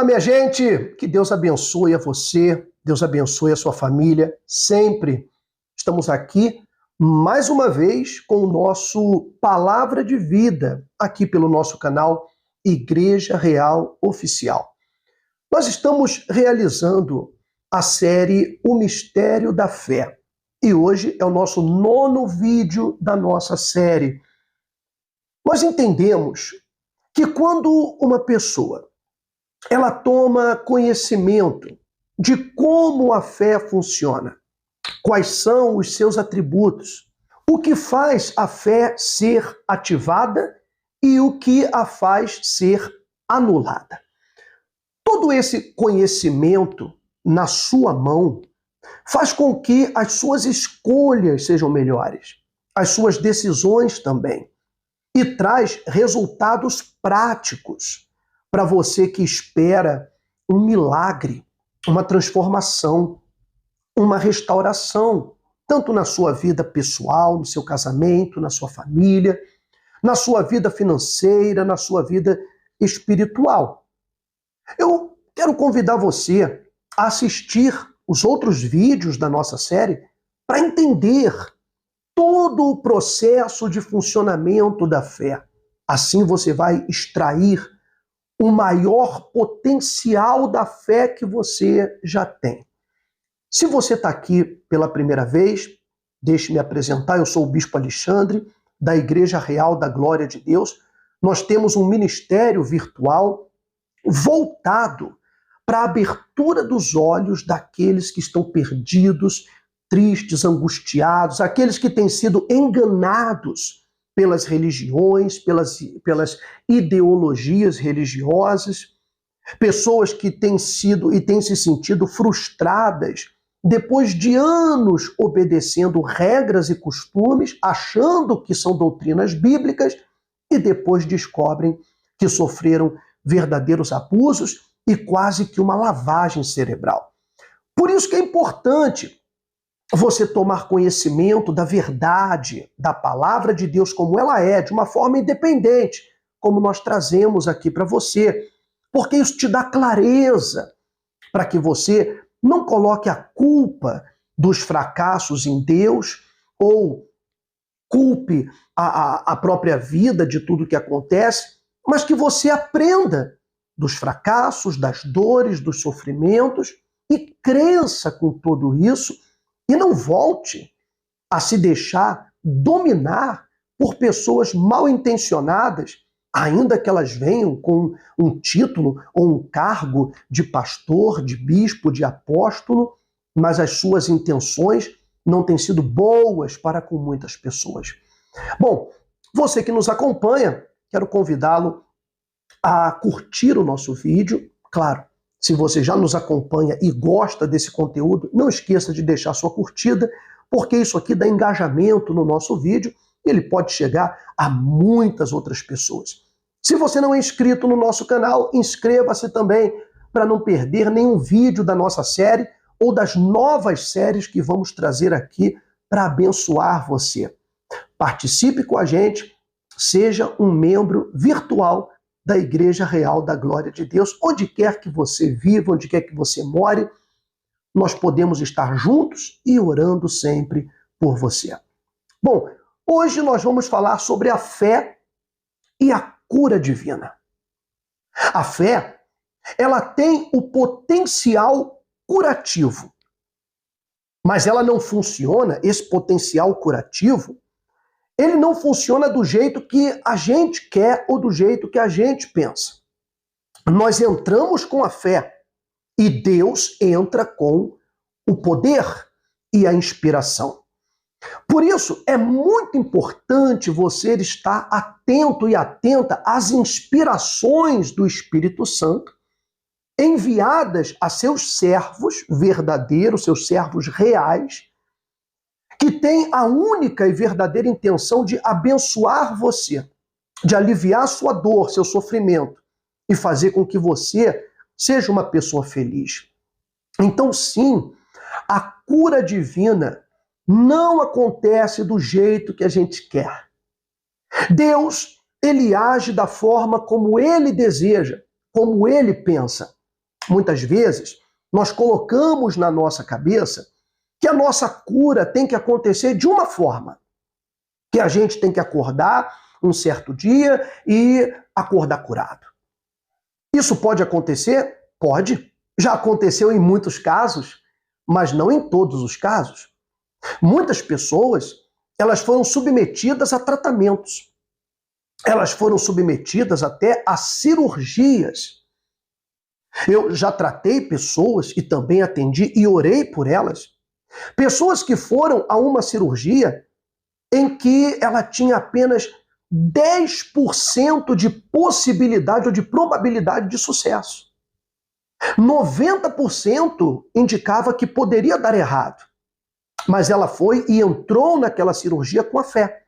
Olá, minha gente! Que Deus abençoe a você, Deus abençoe a sua família, sempre. Estamos aqui, mais uma vez, com o nosso Palavra de Vida, aqui pelo nosso canal Igreja Real Oficial. Nós estamos realizando a série O Mistério da Fé. E hoje é o nosso 9º vídeo da nossa série. Nós entendemos que quando uma pessoa ela toma conhecimento de como a fé funciona, quais são os seus atributos, o que faz a fé ser ativada e o que a faz ser anulada. Todo esse conhecimento na sua mão faz com que as suas escolhas sejam melhores, as suas decisões também, e traz resultados práticos para você que espera um milagre, uma transformação, uma restauração, tanto na sua vida pessoal, no seu casamento, na sua família, na sua vida financeira, na sua vida espiritual. Eu quero convidar você a assistir os outros vídeos da nossa série para entender todo o processo de funcionamento da fé. Assim você vai extrair o maior potencial da fé que você já tem. Se você está aqui pela primeira vez, deixe-me apresentar, eu sou o Bispo Alexandre, da Igreja Real da Glória de Deus. Nós temos um ministério virtual voltado para a abertura dos olhos daqueles que estão perdidos, tristes, angustiados, aqueles que têm sido enganados pelas religiões, pelas ideologias religiosas, pessoas que têm sido e têm se sentido frustradas depois de anos obedecendo regras e costumes, achando que são doutrinas bíblicas, e depois descobrem que sofreram verdadeiros abusos e quase que uma lavagem cerebral. Por isso que é importante você tomar conhecimento da verdade, da palavra de Deus como ela é, de uma forma independente, como nós trazemos aqui para você, porque isso te dá clareza para que você não coloque a culpa dos fracassos em Deus ou culpe a própria vida de tudo que acontece, mas que você aprenda dos fracassos, das dores, dos sofrimentos e cresça com tudo isso e não volte a se deixar dominar por pessoas mal intencionadas, ainda que elas venham com um título ou um cargo de pastor, de bispo, de apóstolo, mas as suas intenções não têm sido boas para com muitas pessoas. Bom, você que nos acompanha, quero convidá-lo a curtir o nosso vídeo. Claro, se você já nos acompanha e gosta desse conteúdo, não esqueça de deixar sua curtida, porque isso aqui dá engajamento no nosso vídeo e ele pode chegar a muitas outras pessoas. Se você não é inscrito no nosso canal, inscreva-se também para não perder nenhum vídeo da nossa série ou das novas séries que vamos trazer aqui para abençoar você. Participe com a gente, seja um membro virtual da Igreja Real da Glória de Deus, onde quer que você viva, onde quer que você more, nós podemos estar juntos e orando sempre por você. Bom, hoje nós vamos falar sobre a fé e a cura divina. A fé, ela tem o potencial curativo, mas ela não funciona, esse potencial curativo, ele não funciona do jeito que a gente quer ou do jeito que a gente pensa. Nós entramos com a fé e Deus entra com o poder e a inspiração. Por isso, é muito importante você estar atento e atenta às inspirações do Espírito Santo enviadas a seus servos verdadeiros, seus servos reais, que têm a única e verdadeira intenção de abençoar você, de aliviar sua dor, seu sofrimento e fazer com que você seja uma pessoa feliz. Então, sim, a cura divina não acontece do jeito que a gente quer. Deus, ele age da forma como ele deseja, como ele pensa. Muitas vezes, nós colocamos na nossa cabeça que a nossa cura tem que acontecer de uma forma, que a gente tem que acordar um certo dia e acordar curado. Isso pode acontecer? Pode. Já aconteceu em muitos casos, mas não em todos os casos. Muitas pessoas, elas foram submetidas a tratamentos. Elas foram submetidas até a cirurgias. Eu já tratei pessoas e também atendi e orei por elas. Pessoas que foram a uma cirurgia em que ela tinha apenas 10% de possibilidade ou de probabilidade de sucesso. 90% indicava que poderia dar errado. Mas ela foi e entrou naquela cirurgia com a fé.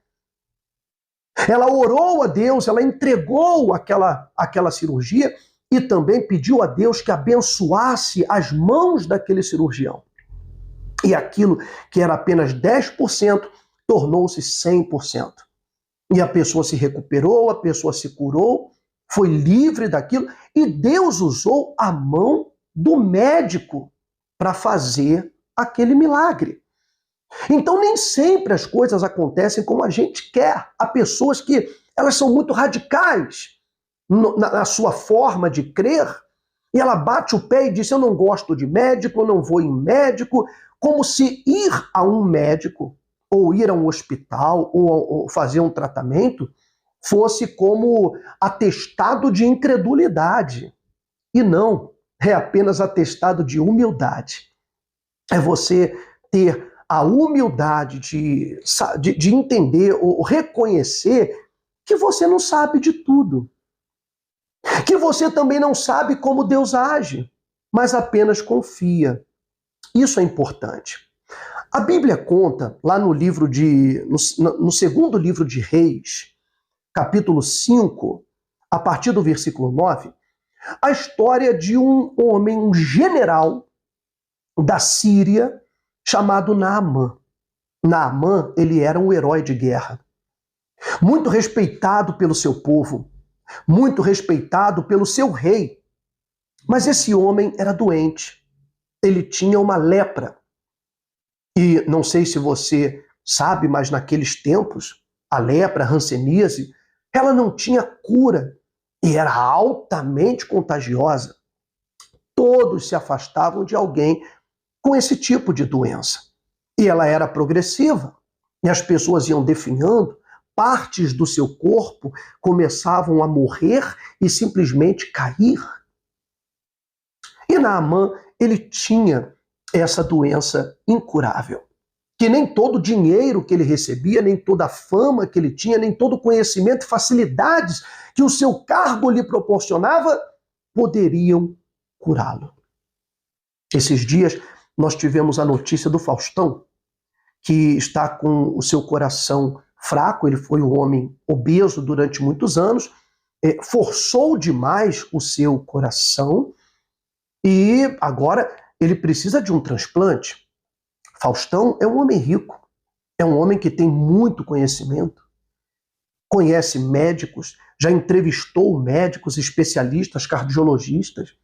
Ela orou a Deus, ela entregou aquela cirurgia e também pediu a Deus que abençoasse as mãos daquele cirurgião. E aquilo que era apenas 10% tornou-se 100%. E a pessoa se recuperou, a pessoa se curou, foi livre daquilo, e Deus usou a mão do médico para fazer aquele milagre. Então nem sempre as coisas acontecem como a gente quer. Há pessoas que elas são muito radicais na sua forma de crer, e ela bate o pé e diz: eu não gosto de médico, eu não vou em médico, como se ir a um médico ou ir a um hospital, ou fazer um tratamento, fosse como atestado de incredulidade. E não, é apenas atestado de humildade. É você ter a humildade de entender ou reconhecer que você não sabe de tudo. Que você também não sabe como Deus age, mas apenas confia. Isso é importante. A Bíblia conta, lá no segundo livro de Reis, capítulo 5, a partir do versículo 9, a história de um homem, um general da Síria, chamado Naamã. Naamã, ele era um herói de guerra, muito respeitado pelo seu povo, muito respeitado pelo seu rei. Mas esse homem era doente, ele tinha uma lepra. E não sei se você sabe, mas naqueles tempos, a lepra, a hanseníase, ela não tinha cura e era altamente contagiosa. Todos se afastavam de alguém com esse tipo de doença. E ela era progressiva. E as pessoas iam definhando, partes do seu corpo começavam a morrer e simplesmente cair. E Naamã, ele tinha essa doença incurável, que nem todo o dinheiro que ele recebia, nem toda a fama que ele tinha, nem todo o conhecimento e facilidades que o seu cargo lhe proporcionava poderiam curá-lo. Esses dias nós tivemos a notícia do Faustão, que está com o seu coração fraco. Ele foi um homem obeso durante muitos anos, forçou demais o seu coração e agora ele precisa de um transplante. Faustão é um homem rico, é um homem que tem muito conhecimento, conhece médicos, já entrevistou médicos, especialistas, cardiologistas.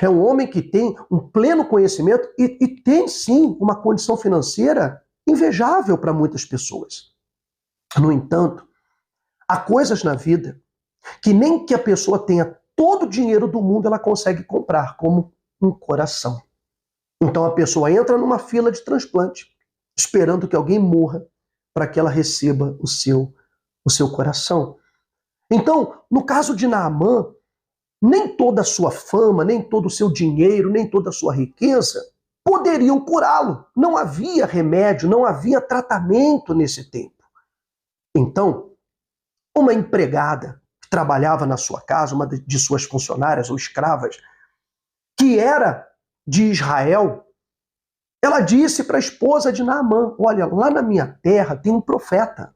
É um homem que tem um pleno conhecimento e tem sim uma condição financeira invejável para muitas pessoas. No entanto, há coisas na vida que nem que a pessoa tenha todo o dinheiro do mundo ela consegue comprar, como um coração. Então a pessoa entra numa fila de transplante, esperando que alguém morra para que ela receba o seu coração. Então, no caso de Naamã, nem toda a sua fama, nem todo o seu dinheiro, nem toda a sua riqueza poderiam curá-lo. Não havia remédio, não havia tratamento nesse tempo. Então, uma empregada que trabalhava na sua casa, uma de suas funcionárias ou escravas, que era de Israel, ela disse para a esposa de Naamã: olha, lá na minha terra tem um profeta.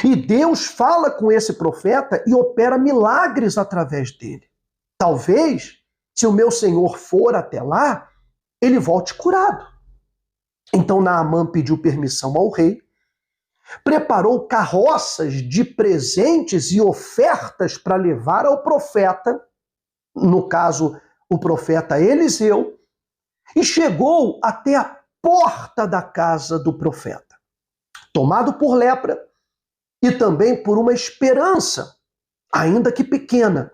E Deus fala com esse profeta e opera milagres através dele. Talvez, se o meu senhor for até lá, ele volte curado. Então Naamã pediu permissão ao rei, preparou carroças de presentes e ofertas para levar ao profeta, no caso, o profeta Eliseu e chegou até a porta da casa do profeta, tomado por lepra e também por uma esperança, ainda que pequena,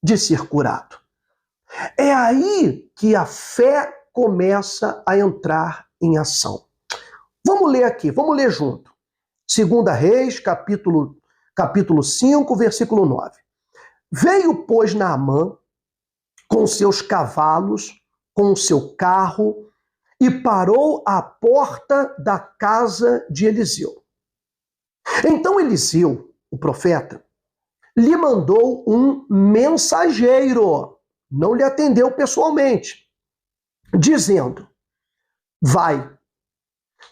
de ser curado. É aí que a fé começa a entrar em ação. Vamos ler aqui, vamos ler junto. 2 Reis, capítulo 5, versículo 9. Veio, pois, Naamã com seus cavalos, com o seu carro, e parou à porta da casa de Eliseu. Então Eliseu, o profeta, lhe mandou um mensageiro, não lhe atendeu pessoalmente, dizendo: vai,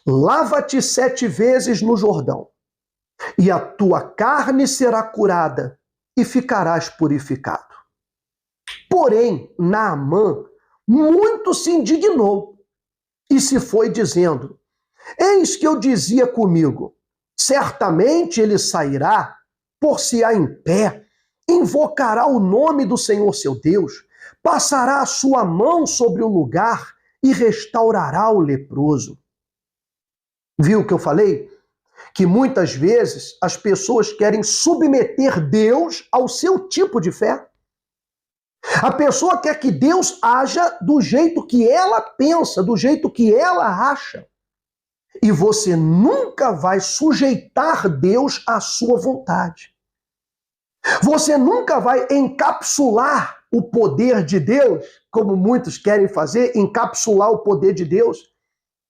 lava-te 7 vezes no Jordão, e a tua carne será curada, e ficarás purificado. Porém, Naamã muito se indignou, e se foi dizendo: eis que eu dizia comigo, certamente ele sairá, por-se-á em pé, invocará o nome do Senhor seu Deus, passará a sua mão sobre o lugar e restaurará o leproso. Viu o que eu falei? Que muitas vezes as pessoas querem submeter Deus ao seu tipo de fé. A pessoa quer que Deus haja do jeito que ela pensa, do jeito que ela acha. E você nunca vai sujeitar Deus à sua vontade. Você nunca vai encapsular o poder de Deus, como muitos querem fazer, encapsular o poder de Deus.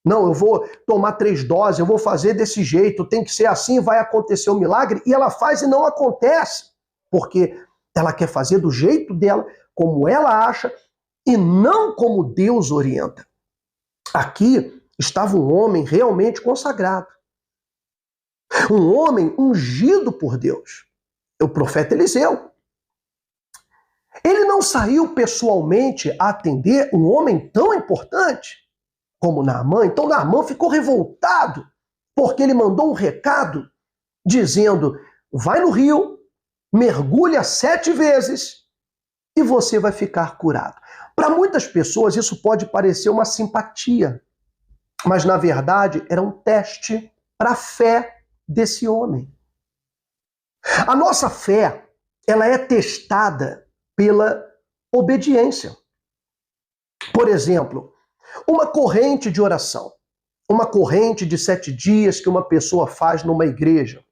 Não, eu vou tomar 3 doses, eu vou fazer desse jeito, tem que ser assim, vai acontecer um milagre, e ela faz e não acontece, porque ela quer fazer do jeito dela, como ela acha, e não como Deus orienta. Aqui estava um homem realmente consagrado, um homem ungido por Deus, o profeta Eliseu. Ele não saiu pessoalmente a atender um homem tão importante como Naamã. Então Naamã ficou revoltado, porque ele mandou um recado dizendo: vai no rio, mergulha 7 vezes e você vai ficar curado. Para muitas pessoas isso pode parecer uma simpatia, mas na verdade era um teste para a fé desse homem. A nossa fé, ela é testada pela obediência. Por exemplo, uma corrente de oração, uma corrente de 7 dias que uma pessoa faz numa igreja,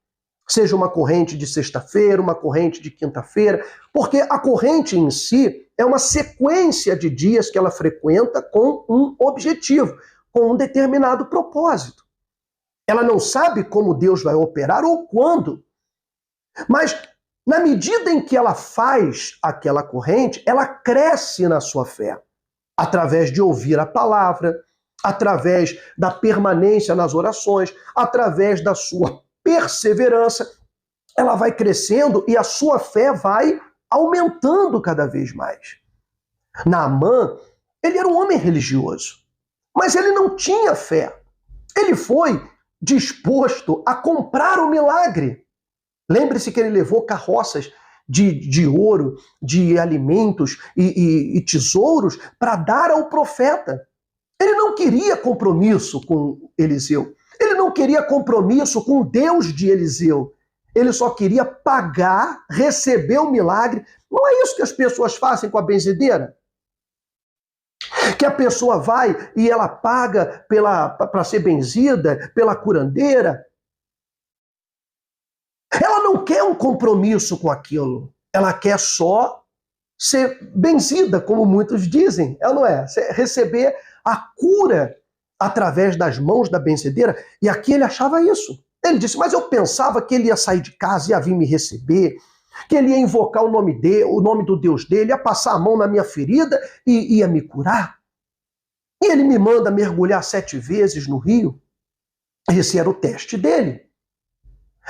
seja uma corrente de sexta-feira, uma corrente de quinta-feira, porque a corrente em si é uma sequência de dias que ela frequenta com um objetivo, com um determinado propósito. Ela não sabe como Deus vai operar ou quando, mas na medida em que ela faz aquela corrente, ela cresce na sua fé, através de ouvir a palavra, através da permanência nas orações, através da sua perseverança, ela vai crescendo e a sua fé vai aumentando cada vez mais. Naamã, ele era um homem religioso, mas ele não tinha fé. Ele foi disposto a comprar o milagre. Lembre-se que ele levou carroças de ouro, de alimentos e tesouros para dar ao profeta. Ele não queria compromisso com Eliseu. Ele não queria compromisso com o Deus de Eliseu. Ele só queria pagar, receber o milagre. Não é isso que as pessoas fazem com a benzedeira? Que a pessoa vai e ela paga para ser benzida, pela curandeira. Ela não quer um compromisso com aquilo. Ela quer só ser benzida, como muitos dizem. Ela não é? Receber a cura através das mãos da benzedeira. E aqui ele achava isso. Ele disse: mas eu pensava que ele ia sair de casa, ia vir me receber, que ele ia invocar o nome do Deus dele, ia passar a mão na minha ferida e ia me curar. E ele me manda mergulhar 7 vezes no rio. Esse era o teste dele.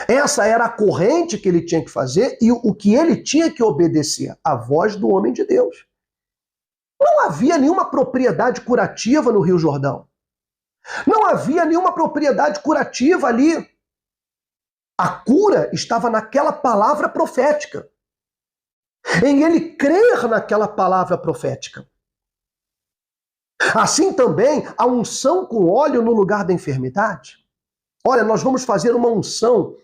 Essa era a corrente que ele tinha que fazer e o que ele tinha que obedecer, a voz do homem de Deus. Não havia nenhuma propriedade curativa no Rio Jordão. Não havia nenhuma propriedade curativa ali. A cura estava naquela palavra profética. em ele crer naquela palavra profética. Assim também a unção com óleo no lugar da enfermidade. Olha, nós vamos fazer uma unção.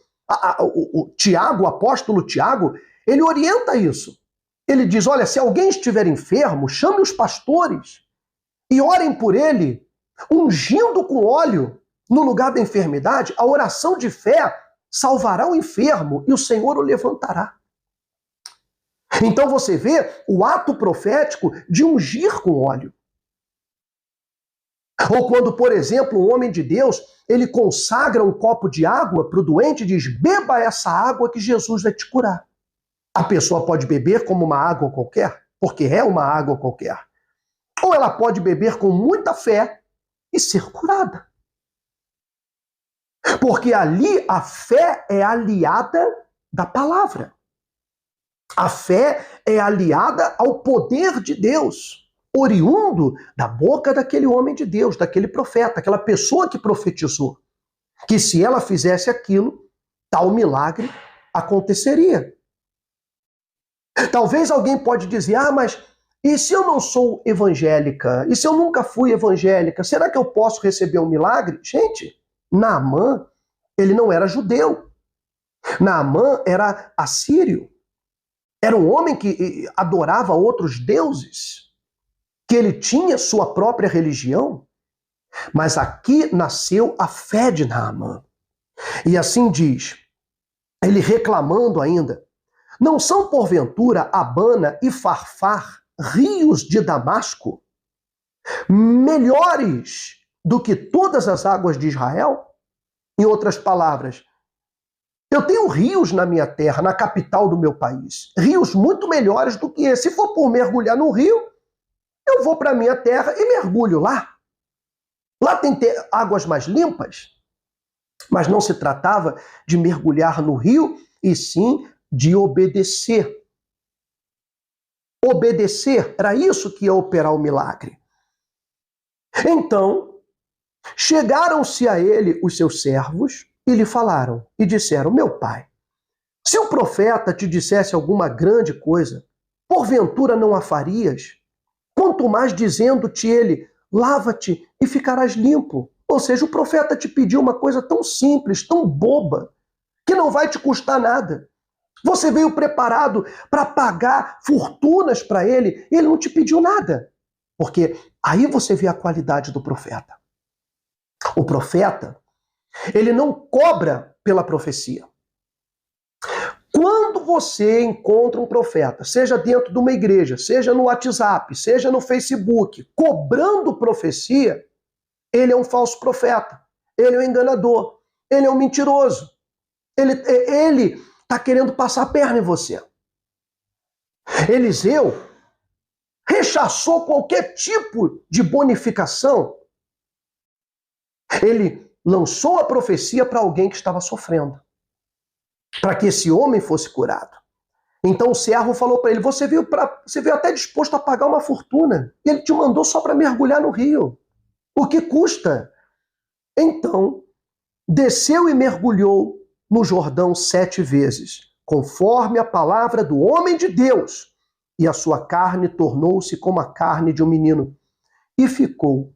O Tiago, o apóstolo Tiago, ele orienta isso. Ele diz, olha, se alguém estiver enfermo, chame os pastores e orem por ele, ungindo com óleo no lugar da enfermidade. A oração de fé salvará o enfermo e o Senhor o levantará. Então você vê o ato profético de ungir com óleo. Ou quando, por exemplo, um homem de Deus, ele consagra um copo de água para o doente e diz, beba essa água que Jesus vai te curar. A pessoa pode beber como uma água qualquer, porque é uma água qualquer. Ou ela pode beber com muita fé e ser curada. Porque ali a fé é aliada da palavra. A fé é aliada ao poder de Deus, oriundo da boca daquele homem de Deus, daquele profeta, aquela pessoa que profetizou, que se ela fizesse aquilo, tal milagre aconteceria. Talvez alguém pode dizer, mas e se eu não sou evangélica? E se eu nunca fui evangélica? Será que eu posso receber um milagre? Gente, Naamã, ele não era judeu. Naamã era assírio. Era um homem que adorava outros deuses, que ele tinha sua própria religião. Mas aqui nasceu a fé de Naamã. E assim diz, ele reclamando ainda, não são porventura Abana e Farfar, rios de Damasco, melhores do que todas as águas de Israel? Em outras palavras, eu tenho rios na minha terra, na capital do meu país, rios muito melhores do que esse. Se for por mergulhar no rio, eu vou para a minha terra e mergulho lá. Lá tem águas mais limpas, mas não se tratava de mergulhar no rio, e sim de obedecer. Obedecer, era isso que ia operar o milagre. Então, chegaram-se a ele os seus servos e lhe falaram e disseram, meu pai, se o profeta te dissesse alguma grande coisa, porventura não a farias? Quanto mais dizendo-te ele, lava-te e ficarás limpo. Ou seja, o profeta te pediu uma coisa tão simples, tão boba, que não vai te custar nada. Você veio preparado para pagar fortunas para ele, e ele não te pediu nada. Porque aí você vê a qualidade do profeta. O profeta, ele não cobra pela profecia. Quando você encontra um profeta, seja dentro de uma igreja, seja no WhatsApp, seja no Facebook, cobrando profecia, ele é um falso profeta, ele é um enganador, ele é um mentiroso. Ele está querendo passar a perna em você. Eliseu rechaçou qualquer tipo de bonificação. Ele lançou a profecia para alguém que estava sofrendo, para que esse homem fosse curado. Então o servo falou para ele, você veio até disposto a pagar uma fortuna, e ele te mandou só para mergulhar no rio. O que custa? Então, desceu e mergulhou no Jordão 7 vezes, conforme a palavra do homem de Deus, e a sua carne tornou-se como a carne de um menino, e ficou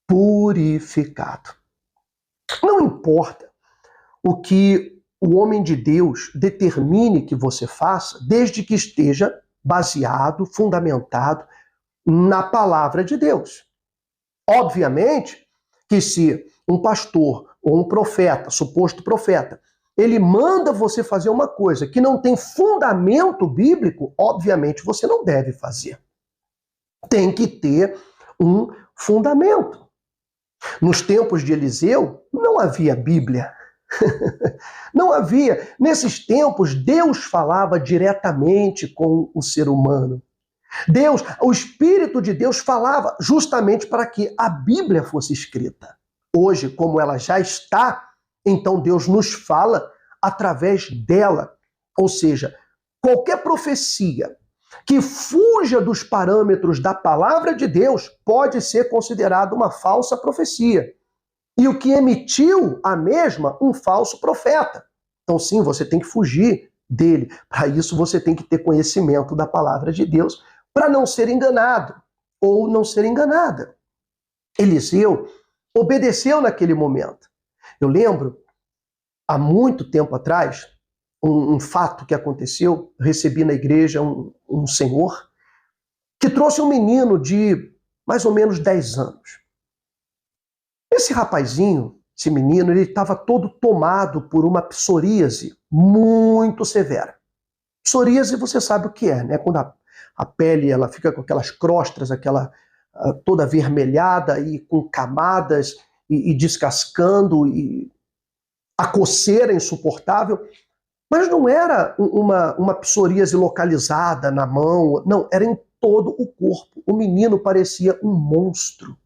purificado. Não importa o que o homem de Deus determine que você faça, desde que esteja baseado, fundamentado na palavra de Deus. Obviamente que se um pastor ou um profeta, suposto profeta, ele manda você fazer uma coisa que não tem fundamento bíblico, obviamente você não deve fazer. Tem que ter um fundamento. Nos tempos de Eliseu, não havia Bíblia. Não havia. Nesses tempos, Deus falava diretamente com o ser humano. O Espírito de Deus falava justamente para que a Bíblia fosse escrita. Hoje, como ela já está, então Deus nos fala através dela. Ou seja, qualquer profecia que fuja dos parâmetros da palavra de Deus pode ser considerada uma falsa profecia. E o que emitiu a mesma, um falso profeta. Então sim, você tem que fugir dele. Para isso você tem que ter conhecimento da palavra de Deus para não ser enganado ou não ser enganada. Eliseu obedeceu naquele momento. Eu lembro, há muito tempo atrás, um fato que aconteceu. Eu recebi na igreja um senhor que trouxe um menino de mais ou menos 10 anos. Esse rapazinho, esse menino, ele estava todo tomado por uma psoríase muito severa. Psoríase, você sabe o que é, né? Quando a pele ela fica com aquelas crostras, aquela toda avermelhada e com camadas e descascando, e a coceira insuportável. Mas não era uma psoríase localizada na mão, não, era em todo o corpo. O menino parecia um monstro.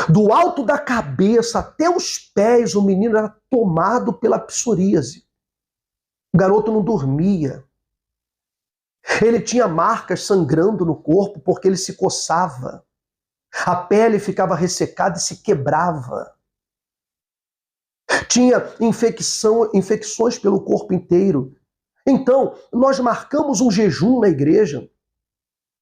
Do alto da cabeça até os pés, o menino era tomado pela psoríase. O garoto não dormia. Ele tinha marcas sangrando no corpo porque ele se coçava. A pele ficava ressecada e se quebrava. Tinha infecções pelo corpo inteiro. Então, nós marcamos um jejum na igreja,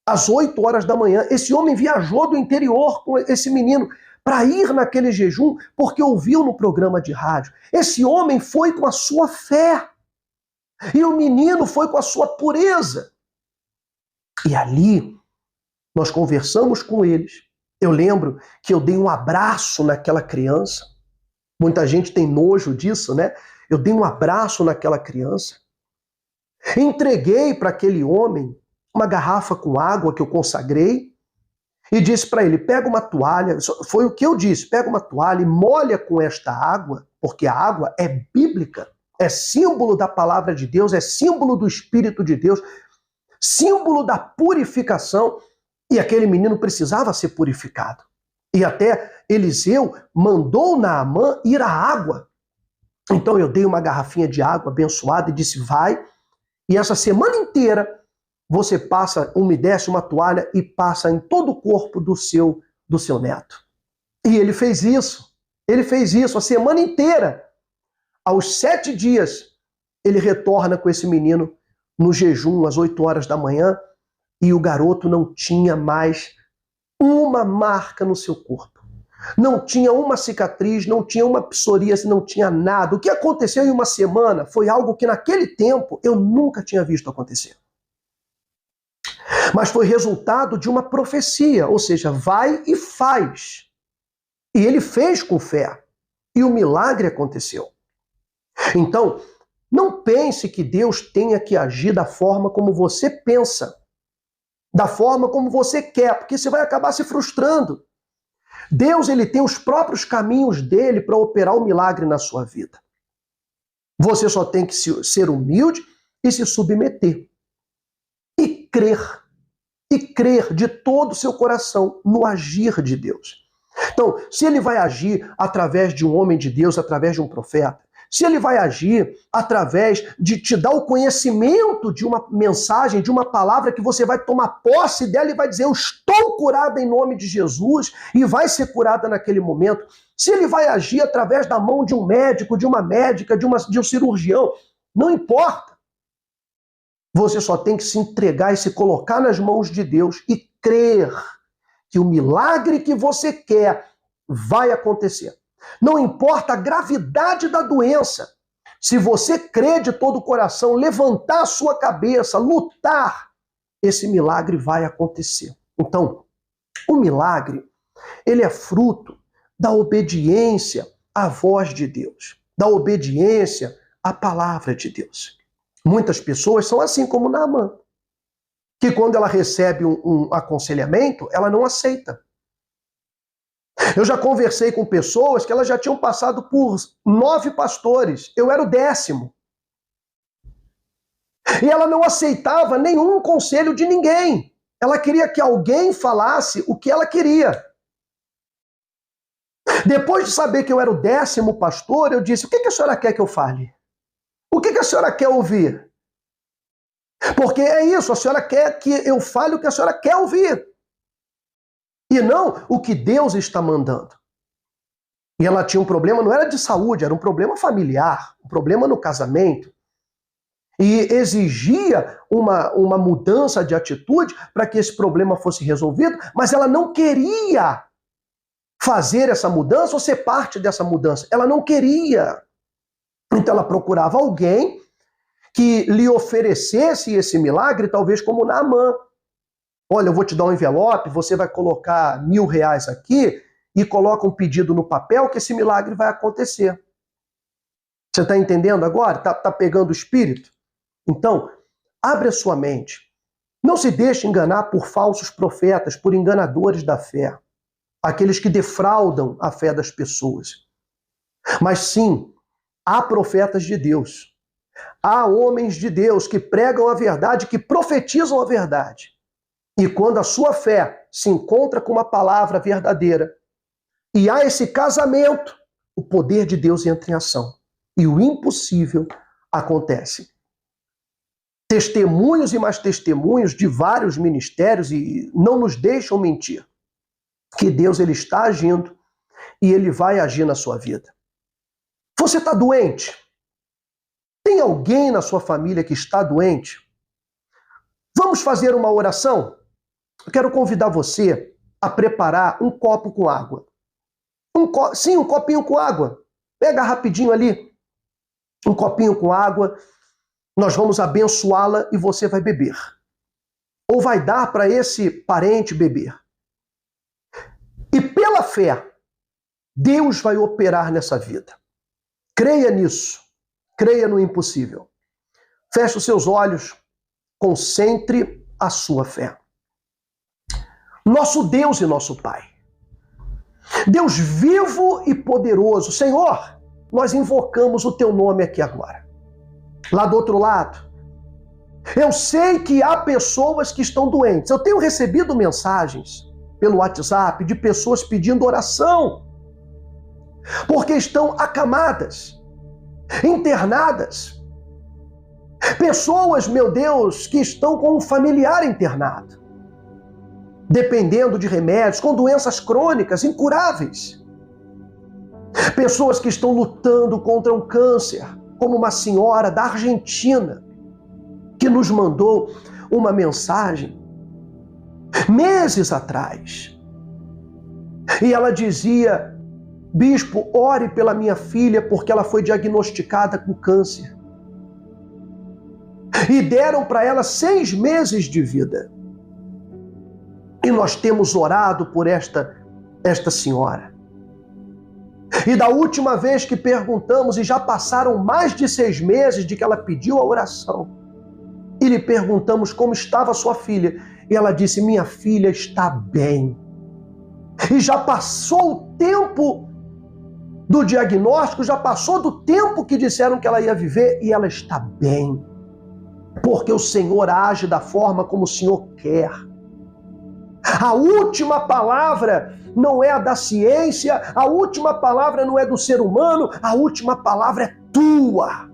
às 8 horas da manhã. Esse homem viajou do interior com esse menino para ir naquele jejum, porque ouviu no programa de rádio. Esse homem foi com a sua fé. E o menino foi com a sua pureza. E ali, nós conversamos com eles. Eu lembro que eu dei um abraço naquela criança. Muita gente tem nojo disso, né? Eu dei um abraço naquela criança. Entreguei para aquele homem uma garrafa com água que eu consagrei e disse para ele, pega uma toalha, foi o que eu disse, pega uma toalha e molha com esta água, porque a água é bíblica, é símbolo da palavra de Deus, é símbolo do Espírito de Deus, símbolo da purificação, e aquele menino precisava ser purificado. E até Eliseu mandou Naamã ir à água. Então eu dei uma garrafinha de água abençoada e disse, vai, e essa semana inteira você umedece uma toalha e passa em todo o corpo do seu neto. E ele fez isso. Ele fez isso a semana inteira. Aos 7 dias, ele retorna com esse menino no jejum, às 8 horas da manhã, e o garoto não tinha mais uma marca no seu corpo. Não tinha uma cicatriz, não tinha uma psoríase, não tinha nada. O que aconteceu em uma semana foi algo que naquele tempo eu nunca tinha visto acontecer. Mas foi resultado de uma profecia, ou seja, vai e faz. E ele fez com fé. E o milagre aconteceu. Então, não pense que Deus tenha que agir da forma como você pensa, da forma como você quer, porque você vai acabar se frustrando. Deus, ele tem os próprios caminhos dele para operar o milagre na sua vida. Você só tem que ser humilde e se submeter. E crer de todo o seu coração no agir de Deus. Então, se ele vai agir através de um homem de Deus, através de um profeta, se ele vai agir através de te dar o conhecimento de uma mensagem, de uma palavra que você vai tomar posse dela e vai dizer, eu estou curada em nome de Jesus, e vai ser curada naquele momento. Se ele vai agir através da mão de um médico, de uma médica, de um cirurgião, não importa. Você só tem que se entregar e se colocar nas mãos de Deus e crer que o milagre que você quer vai acontecer. Não importa a gravidade da doença. Se você crer de todo o coração, levantar a sua cabeça, lutar, esse milagre vai acontecer. Então, o milagre, ele é fruto da obediência à voz de Deus, da obediência à palavra de Deus. Muitas pessoas são assim como Naamã, que quando ela recebe um aconselhamento, ela não aceita. Eu já conversei com pessoas que elas já tinham passado por 9 pastores. Eu era o 10º. E ela não aceitava nenhum conselho de ninguém. Ela queria que alguém falasse o que ela queria. Depois de saber que eu era o 10º pastor, eu disse, o que a senhora quer que eu fale? O que a senhora quer ouvir? Porque é isso, a senhora quer que eu fale o que a senhora quer ouvir. E não o que Deus está mandando. E ela tinha um problema, não era de saúde, era um problema familiar, um problema no casamento. e exigia uma mudança de atitude para que esse problema fosse resolvido, mas ela não queria fazer essa mudança ou ser parte dessa mudança. Ela não queria. Então ela procurava alguém que lhe oferecesse esse milagre, talvez como Naamã. Olha, eu vou te dar um envelope, você vai colocar R$1.000 aqui e coloca um pedido no papel que esse milagre vai acontecer. Você está entendendo agora? Tá pegando o espírito? Então, abre a sua mente. Não se deixe enganar por falsos profetas, por enganadores da fé. Aqueles que defraudam a fé das pessoas. Mas sim, há profetas de Deus. Há homens de Deus que pregam a verdade, que profetizam a verdade. E quando a sua fé se encontra com uma palavra verdadeira, e há esse casamento, o poder de Deus entra em ação. E o impossível acontece. Testemunhos e mais testemunhos de vários ministérios e não nos deixam mentir que Deus ele está agindo e ele vai agir na sua vida. Você está doente? Tem alguém na sua família que está doente? Vamos fazer uma oração? Eu quero convidar você a preparar um copo com água. Sim, um copinho com água. Pega rapidinho ali. Um copinho com água. Nós vamos abençoá-la e você vai beber. Ou vai dar para esse parente beber. E pela fé, Deus vai operar nessa vida. Creia nisso. Creia no impossível. Feche os seus olhos. Concentre a sua fé. Nosso Deus e nosso Pai. Deus vivo e poderoso. Senhor, nós invocamos o teu nome aqui agora. Lá do outro lado, eu sei que há pessoas que estão doentes. Eu tenho recebido mensagens pelo WhatsApp de pessoas pedindo oração, porque estão acamadas, internadas. Pessoas, meu Deus, que estão com um familiar internado, dependendo de remédios, com doenças crônicas incuráveis. Pessoas que estão lutando contra um câncer, como uma senhora da Argentina, que nos mandou uma mensagem meses atrás. E ela dizia: bispo, ore pela minha filha porque ela foi diagnosticada com câncer. E deram para ela 6 meses de vida. E nós temos orado por esta senhora. E da última vez que perguntamos, e já passaram mais de 6 meses de que ela pediu a oração, e lhe perguntamos como estava a sua filha, e ela disse: minha filha está bem. E já passou o tempo do diagnóstico, já passou do tempo que disseram que ela ia viver, e ela está bem. Porque o Senhor age da forma como o Senhor quer. A última palavra não é a da ciência, a última palavra não é do ser humano, a última palavra é tua.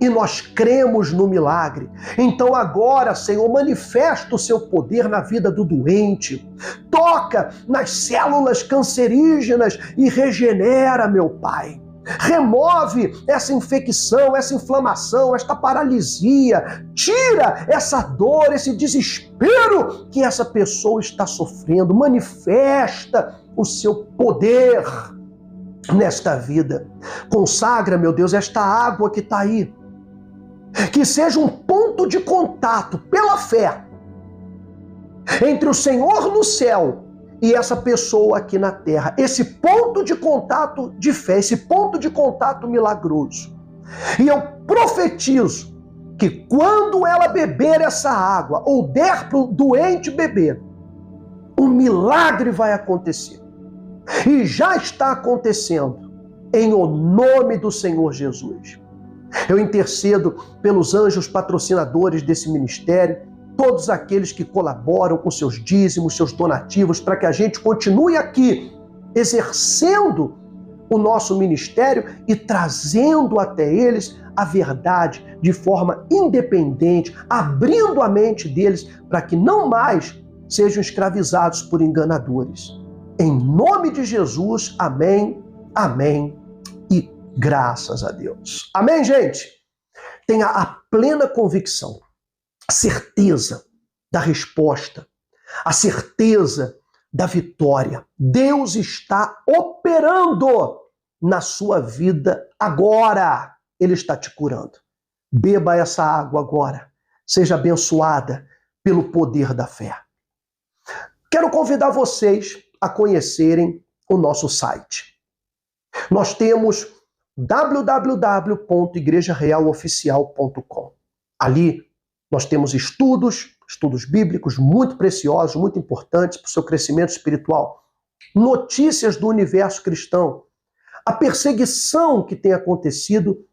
E nós cremos no milagre. Então agora, Senhor, manifesta o seu poder na vida do doente. Toca nas células cancerígenas e regenera, meu Pai. Remove essa infecção, essa inflamação, esta paralisia. Tira essa dor, esse desespero que essa pessoa está sofrendo. Manifesta o seu poder nesta vida. Consagra, meu Deus, esta água que está aí. Que seja um ponto de contato pela fé entre o Senhor no céu e essa pessoa aqui na terra. Esse ponto de contato de fé, esse ponto de contato milagroso. E eu profetizo que quando ela beber essa água, ou der para o doente beber, um milagre vai acontecer. E já está acontecendo, em o nome do Senhor Jesus. Eu intercedo pelos anjos patrocinadores desse ministério, todos aqueles que colaboram com seus dízimos, seus donativos, para que a gente continue aqui exercendo o nosso ministério e trazendo até eles a verdade de forma independente, abrindo a mente deles para que não mais sejam escravizados por enganadores. Em nome de Jesus, amém, amém e graças a Deus. Amém, gente? tenha a plena convicção, a certeza da resposta, a certeza da vitória. Deus está operando na sua vida agora. Ele está te curando. Beba essa água agora. Seja abençoada pelo poder da fé. Quero convidar vocês a conhecerem o nosso site. Nós temos www.igrejarealoficial.com. Ali nós temos estudos bíblicos muito preciosos, muito importantes para o seu crescimento espiritual. Notícias do universo cristão. A perseguição que tem acontecido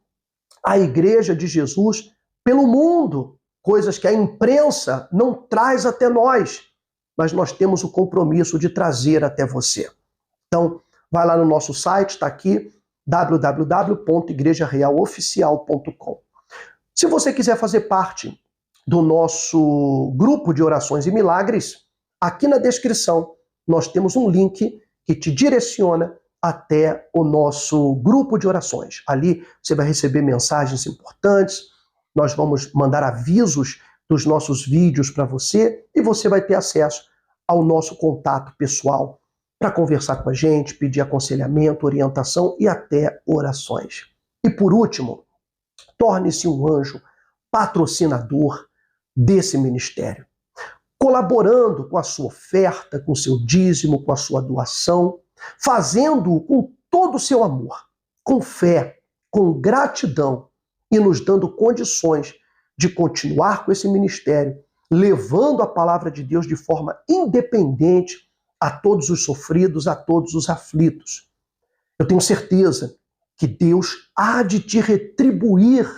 à Igreja de Jesus pelo mundo. Coisas que a imprensa não traz até nós, mas nós temos o compromisso de trazer até você. Então, vai lá no nosso site, está aqui, www.igrejarealoficial.com. Se você quiser fazer parte do nosso grupo de orações e milagres, aqui na descrição nós temos um link que te direciona até o nosso grupo de orações. Ali você vai receber mensagens importantes, nós vamos mandar avisos dos nossos vídeos para você e você vai ter acesso ao nosso contato pessoal para conversar com a gente, pedir aconselhamento, orientação e até orações. E por último, torne-se um anjo patrocinador desse ministério, colaborando com a sua oferta, com o seu dízimo, com a sua doação, fazendo com todo o seu amor, com fé, com gratidão e nos dando condições de continuar com esse ministério, levando a palavra de Deus de forma independente a todos os sofridos, a todos os aflitos. Eu tenho certeza que Deus há de te retribuir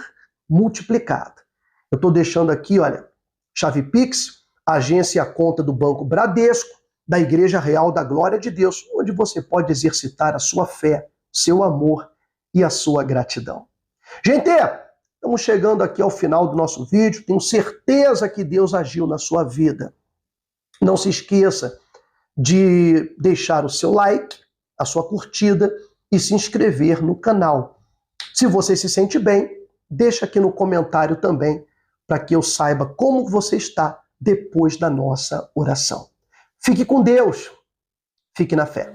multiplicado. Eu estou deixando aqui, olha, chave Pix, agência e a conta do Banco Bradesco, da Igreja Real da Glória de Deus, onde você pode exercitar a sua fé, seu amor e a sua gratidão. Gente, estamos chegando aqui ao final do nosso vídeo. Tenho certeza que Deus agiu na sua vida. Não se esqueça de deixar o seu like, a sua curtida e se inscrever no canal. Se você se sente bem, deixa aqui no comentário também, para que eu saiba como você está depois da nossa oração. Fique com Deus. Fique na fé.